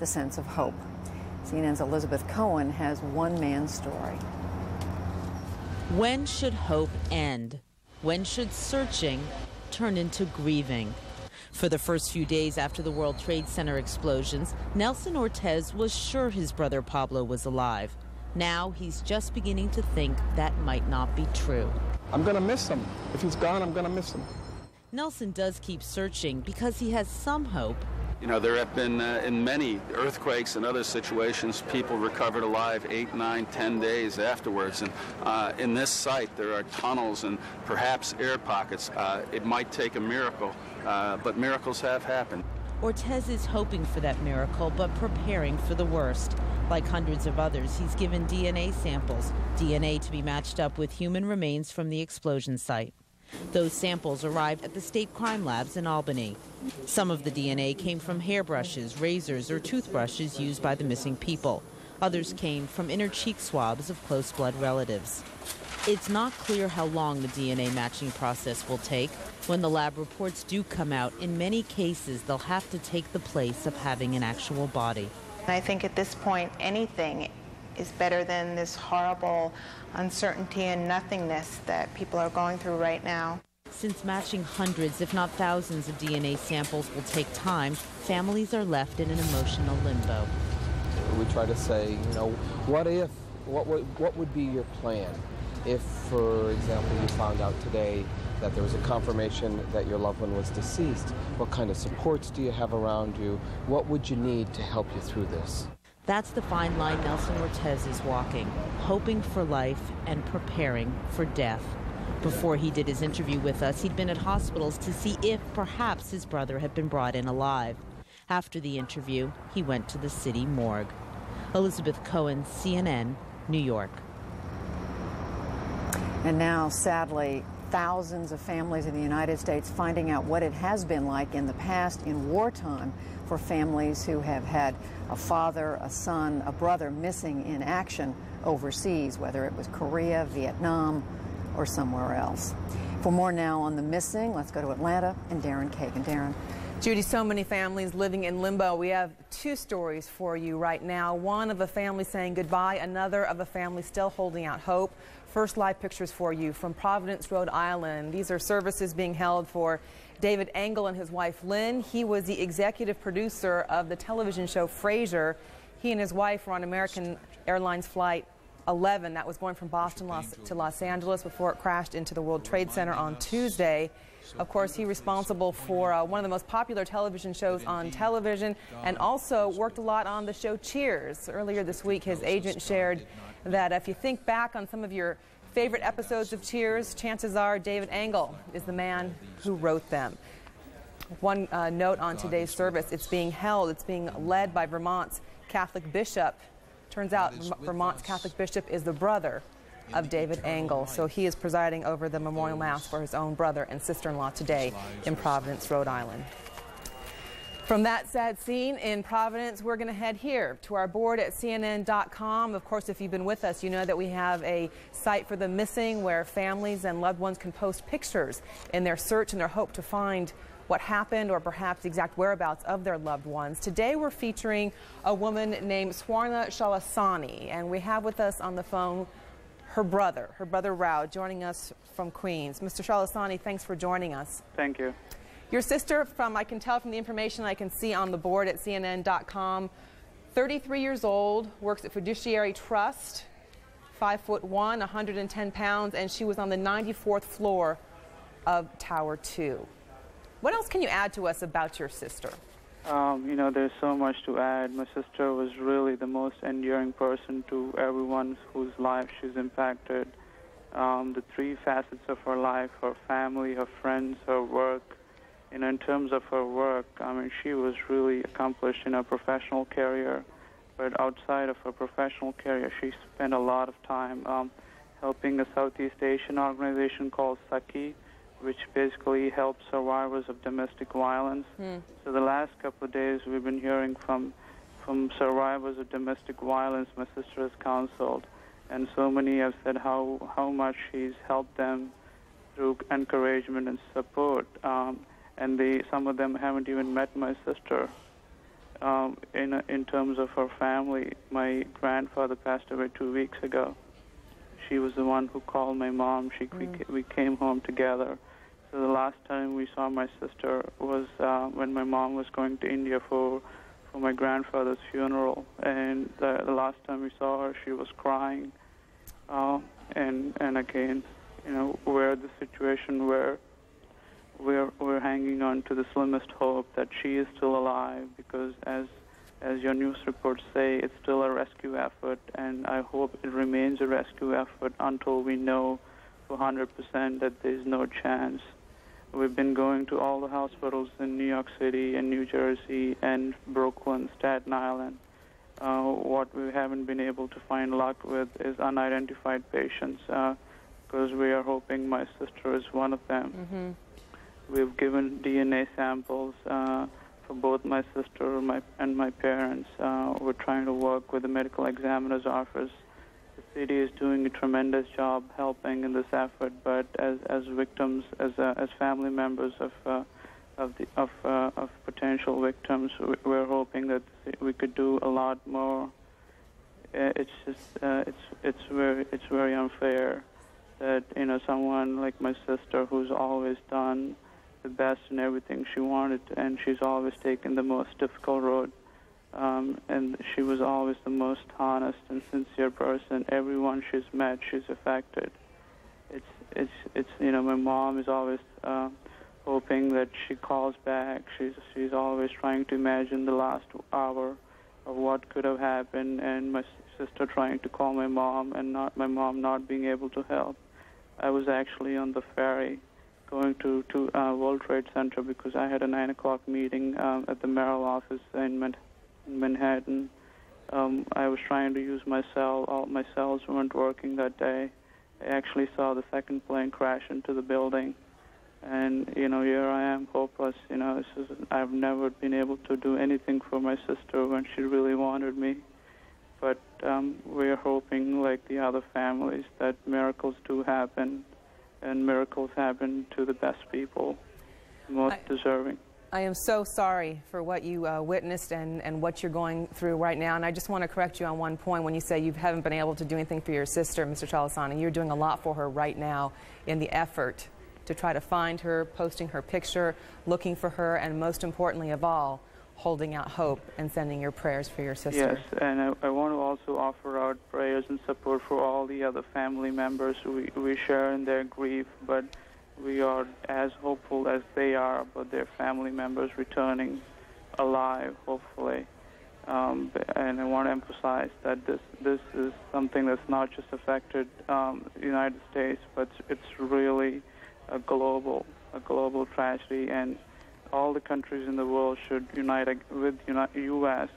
the sense of hope. CNN's Elizabeth Cohen has one man's story. When should hope end? When should searching turn into grieving? For the first few days after the World Trade Center explosions, Nelson Ortez was sure his brother Pablo was alive. Now he's just beginning to think that might not be true. I'm going to miss him. If he's gone, I'm going to miss him. Nelson does keep searching because he has some hope. You know, there have been, in many earthquakes and other situations, people recovered alive 8, 9, 10 days afterwards. And in this site, there are tunnels and perhaps air pockets. It might take a miracle, but miracles have happened. Ortez is hoping for that miracle, but preparing for the worst. Like hundreds of others, he's given DNA samples, DNA to be matched up with human remains from the explosion site. Those samples arrived at the state crime labs in Albany. Some of the DNA came from hairbrushes, razors, or toothbrushes used by the missing people. Others came from inner cheek swabs of close blood relatives. It's not clear how long the DNA matching process will take. When the lab reports do come out, in many cases, they'll have to take the place of having an actual body. I think at this point, anything is better than this horrible uncertainty and nothingness that people are going through right now. Since matching hundreds, if not thousands, of DNA samples will take time, families are left in an emotional limbo. We try to say, you know, what would be your plan if, for example, you found out today that there was a confirmation that your loved one was deceased? What kind of supports do you have around you? What would you need to help you through this? That's the fine line Nelson Ortez is walking, hoping for life and preparing for death. Before he did his interview with us, he'd been at hospitals to see if perhaps his brother had been brought in alive. After the interview, he went to the city morgue. Elizabeth Cohen, CNN, New York. And now, sadly, thousands of families in the United States finding out what it has been like in the past in wartime for families who have had a father, a son, a brother missing in action overseas, whether it was Korea, Vietnam, or somewhere else. For more now on the missing, let's go to Atlanta and Darren Kagan. Darren. Judy, so many families living in limbo. We have two stories for you right now. One of a family saying goodbye, another of a family still holding out hope. First live pictures for you from Providence, Rhode Island. These are services being held for David Engel and his wife Lynn. He was the executive producer of the television show Frasier. He and his wife were on American Airlines Flight 11 that was going from Boston to Los Angeles before it crashed into the World Trade Center on Tuesday. Of course, he's responsible for one of the most popular television shows on television and also worked a lot on the show Cheers. Earlier this week, his agent shared that if you think back on some of your favorite episodes of Cheers, chances are David Engel is the man who wrote them. One note on today's service, it's being led by Vermont's Catholic bishop. Turns out Vermont's Catholic bishop is the brother of David Engel, so he is presiding over the memorial mass for his own brother and sister-in-law today in Providence, Rhode Island. From that sad scene in Providence, we're going to head here to our board at CNN.com. Of course, if you've been with us, you know that we have a site for the missing where families and loved ones can post pictures in their search and their hope to find what happened or perhaps the exact whereabouts of their loved ones. Today we're featuring a woman named Swarna Chalasani, and we have with us on the phone her brother Rao, joining us from Queens. Mr. Chalasani, thanks for joining us. Thank you. Your sister, I can tell from the information I can see on the board at CNN.com, 33 years old, works at Fiduciary Trust, 5'1", 110 pounds, and she was on the 94th floor of Tower 2. What else can you add to us about your sister? You know, there's so much to add. My sister was really the most enduring person to everyone whose life she's impacted. The three facets of her life, her family, her friends, her work. You know, in terms of her work, I mean, she was really accomplished in her professional career. But outside of her professional career, she spent a lot of time helping a Southeast Asian organization called Saki, which basically helps survivors of domestic violence. So the last couple of days we've been hearing from survivors of domestic violence my sister has counseled. And so many have said how much she's helped them through encouragement and support. And some of them haven't even met my sister. in terms of her family, my grandfather passed away 2 weeks ago. She was the one who called my mom. We came home together. So the last time we saw my sister was when my mom was going to India for my grandfather's funeral. And the last time we saw her, she was crying. And again, we're the situation where we're hanging on to the slimmest hope that she is still alive, because as your news reports say, it's still a rescue effort, and I hope it remains a rescue effort until we know for 100% that there's no chance. We've been going to all the hospitals in New York City and New Jersey and Brooklyn, Staten Island. What we haven't been able to find luck with is unidentified patients, because we are hoping my sister is one of them. Mm-hmm. We've given DNA samples for both my sister and my parents. We're trying to work with the medical examiner's office. The city is doing a tremendous job helping in this effort, but as victims, as family members of potential victims, we're hoping that we could do a lot more. It's just it's very unfair that someone like my sister, who's always done the best in everything she wanted, and she's always taken the most difficult road, and she was always the most honest and sincere person. Everyone she's met, she's affected. It's my mom is always hoping that she calls back. She's always trying to imagine the last hour of what could have happened, and my sister trying to call my mom, and my mom not being able to help. I was actually on the ferry going to World Trade Center because I had a 9 o'clock meeting at the Merrill office in Manhattan. I was trying to use my cell. All my cells weren't working that day. I actually saw the second plane crash into the building. And, here I am, hopeless. I've never been able to do anything for my sister when she really wanted me. But we're hoping, like the other families, that miracles do happen, and miracles happen to the best people, the most deserving. I am so sorry for what you witnessed and what you're going through right now. And I just want to correct you on one point. When you say you haven't been able to do anything for your sister, Mr. Chalasani, you're doing a lot for her right now in the effort to try to find her, posting her picture, looking for her, and most importantly of all, holding out hope and sending your prayers for your sister. Yes, and I want to also offer out prayers and support for all the other family members. We share in their grief, but we are as hopeful as they are about their family members returning alive, hopefully. And I want to emphasize that this is something that's not just affected the United States, but it's really a global tragedy, and all the countries in the world should unite with U.S.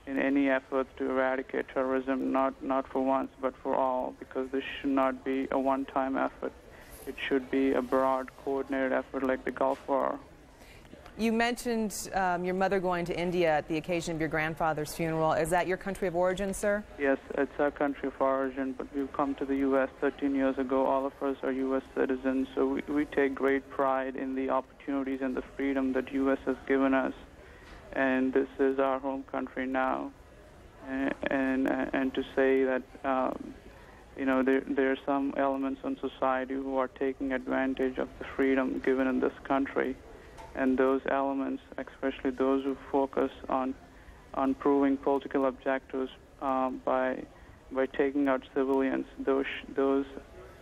in any efforts to eradicate terrorism, not for once, but for all, because this should not be a one-time effort. It should be a broad, coordinated effort like the Gulf War. You mentioned your mother going to India at the occasion of your grandfather's funeral. Is that your country of origin, sir? Yes, it's our country of origin, but we've come to the U.S. 13 years ago. All of us are U.S. citizens, so we take great pride in the opportunities and the freedom that U.S. has given us, and this is our home country now. And to say that, there are some elements in society who are taking advantage of the freedom given in this country. And those elements, especially those who focus on proving political objectives by taking out civilians, those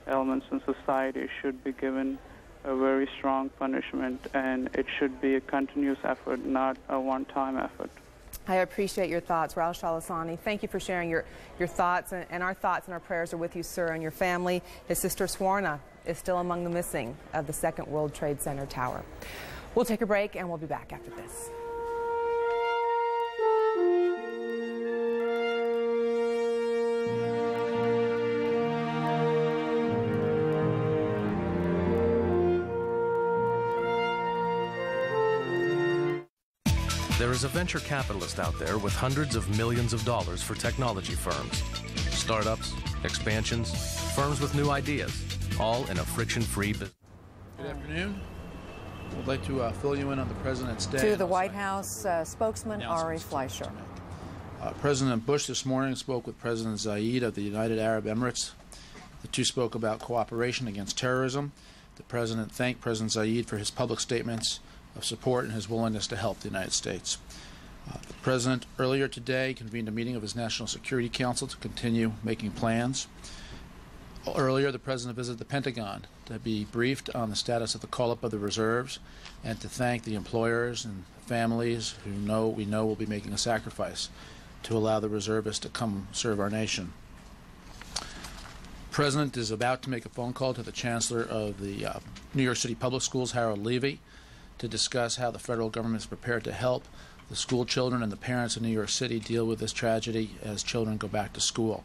elements in society should be given a very strong punishment, and it should be a continuous effort, not a one-time effort. I appreciate your thoughts, Raul Chalasani. Thank you for sharing your thoughts, and our thoughts and our prayers are with you, sir, and your family. His sister Swarna is still among the missing of the Second World Trade Center tower. We'll take a break, and we'll be back after this. There is a venture capitalist out there with hundreds of millions of dollars for technology firms, startups, expansions, firms with new ideas, all in a friction-free business. Good afternoon. I'd like to fill you in on the President's Day. To the White House spokesman, Ari Fleischer. President Bush this morning spoke with President Zayed of the United Arab Emirates. The two spoke about cooperation against terrorism. The President thanked President Zayed for his public statements of support and his willingness to help the United States. The President earlier today convened a meeting of his National Security Council to continue making plans. Earlier, the President visited the Pentagon to be briefed on the status of the call-up of the reserves and to thank the employers and families who we know will be making a sacrifice to allow the reservists to come serve our nation. The President is about to make a phone call to the Chancellor of the New York City Public Schools, Harold Levy, to discuss how the federal government is prepared to help the school children and the parents in New York City deal with this tragedy as children go back to school.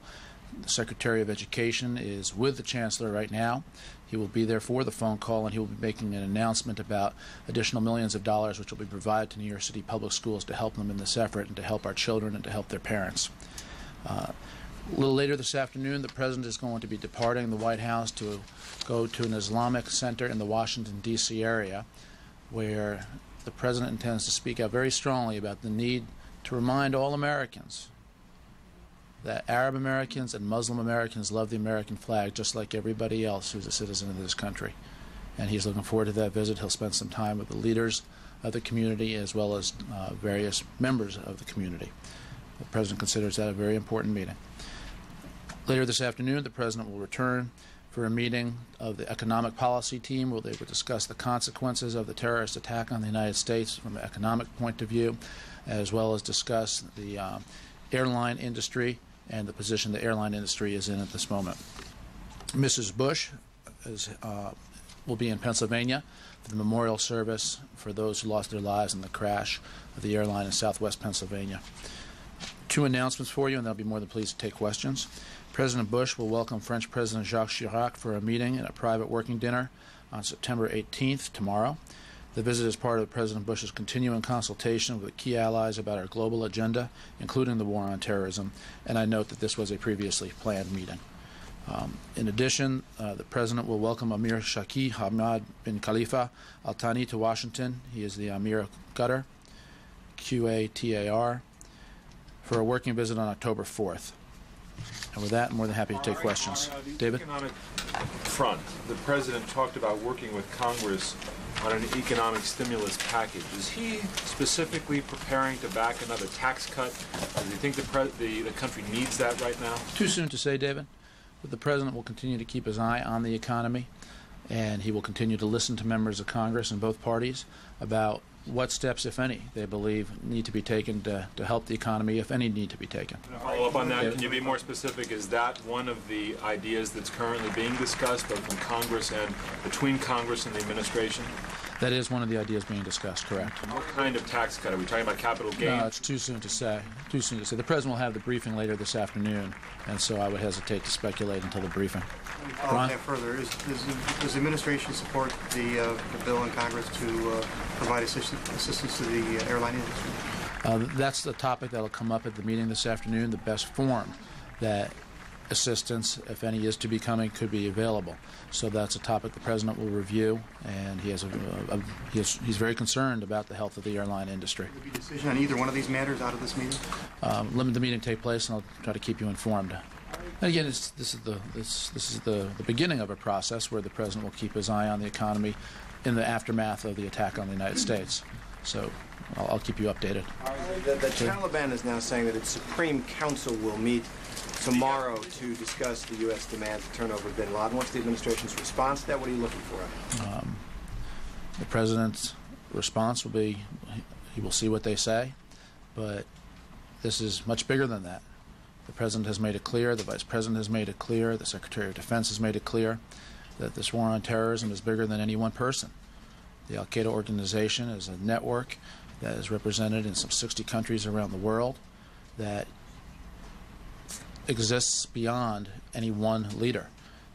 The Secretary of Education is with the Chancellor right now. He will be there for the phone call, and he will be making an announcement about additional millions of dollars which will be provided to New York City Public Schools to help them in this effort and to help our children and to help their parents. A little later this afternoon, the President is going to be departing the White House to go to an Islamic center in the Washington, D.C. area, where the President intends to speak out very strongly about the need to remind all Americans that Arab Americans and Muslim Americans love the American flag just like everybody else who's a citizen of this country. And he's looking forward to that visit. He'll spend some time with the leaders of the community as well as various members of the community. The President considers that a very important meeting. Later this afternoon, the President will return for a meeting of the economic policy team where they will discuss the consequences of the terrorist attack on the United States from an economic point of view, as well as discuss the airline industry and the position the airline industry is in at this moment. Mrs. Bush will be in Pennsylvania for the memorial service for those who lost their lives in the crash of the airline in southwest Pennsylvania. Two announcements for you, and they'll be more than pleased to take questions. President Bush will welcome French President Jacques Chirac for a meeting and a private working dinner on September 18th, tomorrow. The visit is part of President Bush's continuing consultation with key allies about our global agenda, including the war on terrorism, and I note that this was a previously planned meeting. In addition, the President will welcome Amir Sheikh Hamad bin Khalifa Al Thani to Washington. He is the Amir of Qatar, QATAR, for a working visit on October 4th. And with that, I'm more than happy to take questions. David? Economic front, the President talked about working with Congress on an economic stimulus package. Is he specifically preparing to back another tax cut? Does he think the country needs that right now? Too soon to say, David. But the President will continue to keep his eye on the economy, and he will continue to listen to members of Congress in both parties about what steps, if any, they believe need to be taken to help the economy, if any need to be taken. Follow up on that. Can you be more specific? Is that one of the ideas that's currently being discussed, both from Congress and between Congress and the administration? That is one of the ideas being discussed, correct. And what kind of tax cut? Are we talking about capital gains? No, it's too soon to say. Too soon to say. The President will have the briefing later this afternoon, and so I would hesitate to speculate until the briefing. Let me follow up that further. Does the administration support the bill in Congress to provide assistance to the airline industry? That's the topic that will come up at the meeting this afternoon. The best form that assistance, if any, is to be coming, could be available. So that's a topic the President will review, and he's very concerned about the health of the airline industry. Will there be a decision on either one of these matters out of this meeting? Let the meeting take place, and I'll try to keep you informed. And again, this is the beginning of a process where the President will keep his eye on the economy in the aftermath of the attack on the United States. So I'll keep you updated. The Taliban is now saying that its Supreme Council will meet tomorrow to discuss the U.S. demand to turn over bin Laden. What's the administration's response to that? What are you looking for? The President's response will be he will see what they say, but this is much bigger than that. The President has made it clear, the Vice President has made it clear, the Secretary of Defense has made it clear that this war on terrorism is bigger than any one person. The Al-Qaeda organization is a network that is represented in some 60 countries around the world that exists beyond any one leader.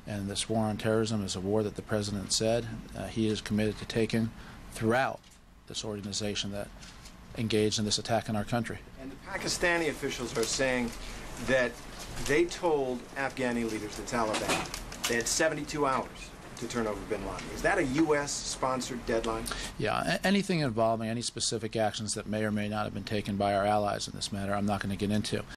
And this war on terrorism is a war that the President said he is committed to taking throughout this organization that engaged in this attack on our country. And the Pakistani officials are saying that they told Afghani leaders, the Taliban, they had 72 hours to turn over bin Laden. Is that a U.S.-sponsored deadline? Yeah, anything involving any specific actions that may or may not have been taken by our allies in this matter, I'm not going to get into.